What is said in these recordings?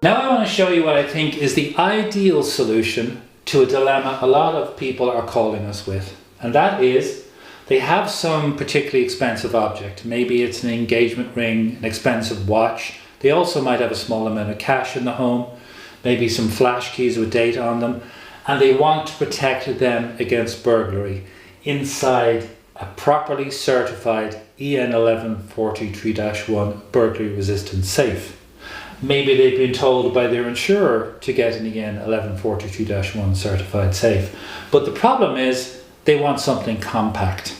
Now I want to show you what I think is the ideal solution to a dilemma a lot of people are calling us with. And that is, they have some particularly expensive object. Maybe it's an engagement ring, an expensive watch. They also might have a small amount of cash in the home, maybe some flash keys with date on them, and they want to protect them against burglary inside a properly certified EN1143-1 burglary resistant safe. Maybe they've been told by their insurer to get an EN1143-1 certified safe. But the problem is they want something compact.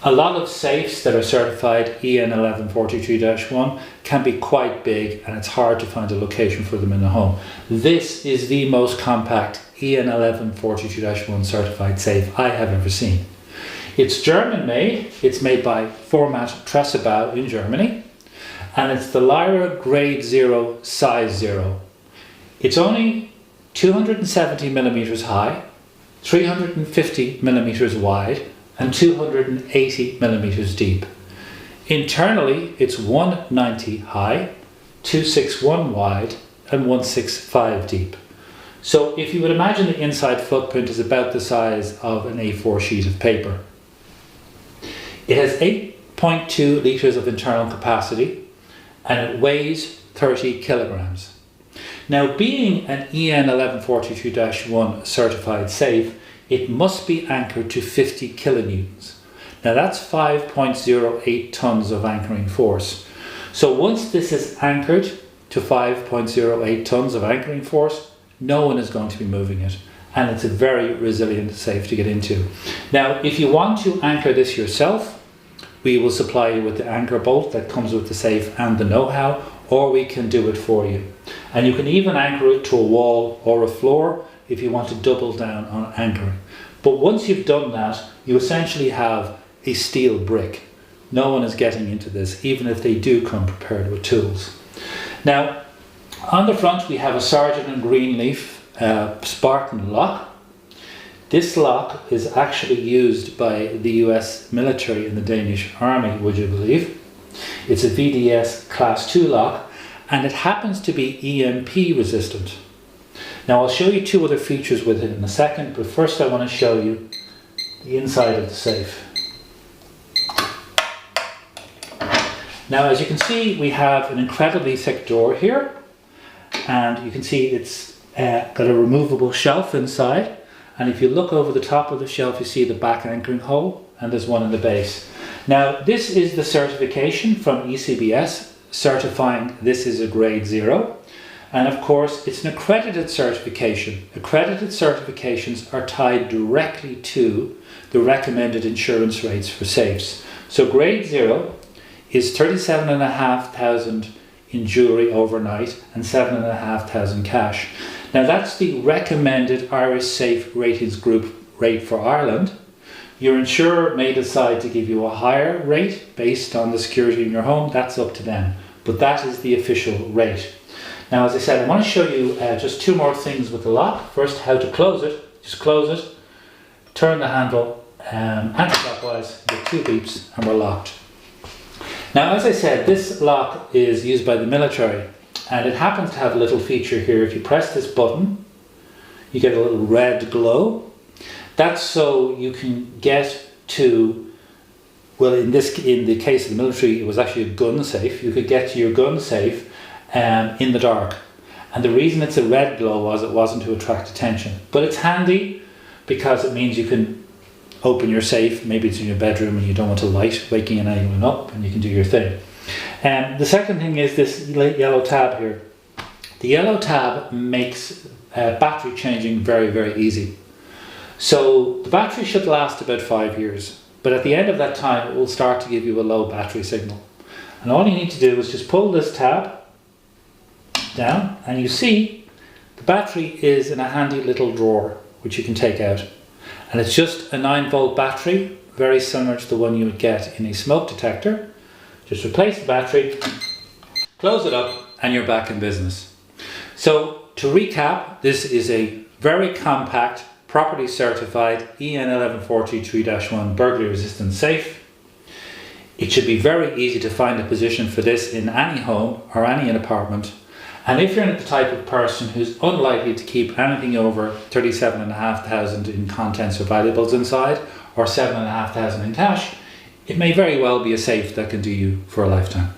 A lot of safes that are certified EN1143-1 can be quite big and it's hard to find a location for them in the home. This is the most compact EN1143-1 certified safe I have ever seen. It's German made, it's made by Format Tressebau in Germany, and it's the Lyra Grade 0 Size 0. It's only 270 millimeters high, 350 millimeters wide, and 280 millimeters deep. Internally, it's 190 high, 261 wide, and 165 deep. So if you would imagine the inside footprint is about the size of an A4 sheet of paper. It has 8.2 litres of internal capacity and it weighs 30 kilograms. Now, being an EN1143-1 certified safe, it must be anchored to 50 kilonewtons. Now that's 5.08 tons of anchoring force. So once this is anchored to 5.08 tons of anchoring force, no one is going to be moving it. And it's a very resilient safe to get into. Now, if you want to anchor this yourself, we will supply you with the anchor bolt that comes with the safe and the know-how, or we can do it for you. And you can even anchor it to a wall or a floor if you want to double down on anchoring. But once you've done that, you essentially have a steel brick. No one is getting into this, even if they do come prepared with tools. Now, on the front we have a Sargent Greenleaf Spartan lock. This lock is actually used by the US military and the Danish army, would you believe? It's a VDS class 2 lock, and it happens to be EMP resistant. Now I'll show you two other features with it in a second, but first I want to show you the inside of the safe. Now, as you can see, we have an incredibly thick door here, and you can see it's got a removable shelf inside. And if you look over the top of the shelf, you see the back anchoring hole, and there's one in the base. Now, this is the certification from ECB-S, certifying this is a grade 0. And of course, it's an accredited certification. Accredited certifications are tied directly to the recommended insurance rates for safes. So grade 0 is 37,500 in jewellery overnight and 7,500 cash. Now that's the recommended Irish Safe Ratings Group rate for Ireland. Your insurer may decide to give you a higher rate based on the security in your home. That's up to them, but that is the official rate. Now, as I said, I want to show you just two more things with the lock. First, how to close it. Just close it, turn the handle anti-clockwise, get two beeps, and we're locked. Now, as I said, this lock is used by the military, and it happens to have a little feature here. If you press this button, you get a little red glow. That's so you can get to, well, in the case of the military, it was actually a gun safe. You could get to your gun safe in the dark. And the reason it's a red glow was it wasn't to attract attention. But it's handy because it means you can open your safe. Maybe it's in your bedroom and you don't want a light waking anyone up, and you can do your thing. The second thing is this yellow tab here. The yellow tab makes battery changing very, very easy. So the battery should last about 5 years, but at the end of that time it will start to give you a low battery signal. And all you need to do is just pull this tab down, and you see the battery is in a handy little drawer which you can take out. And it's just a 9-volt battery, very similar to the one you would get in a smoke detector. Just replace the battery, close it up, and you're back in business. So to recap, this is a very compact, properly certified EN1143-1 burglary resistant safe. It should be very easy to find a position for this in any home or any apartment, And if you're the type of person who's unlikely to keep anything over 37,500 in contents or valuables inside, or 7,500 in cash, it may very well be a safe that can do you for a lifetime.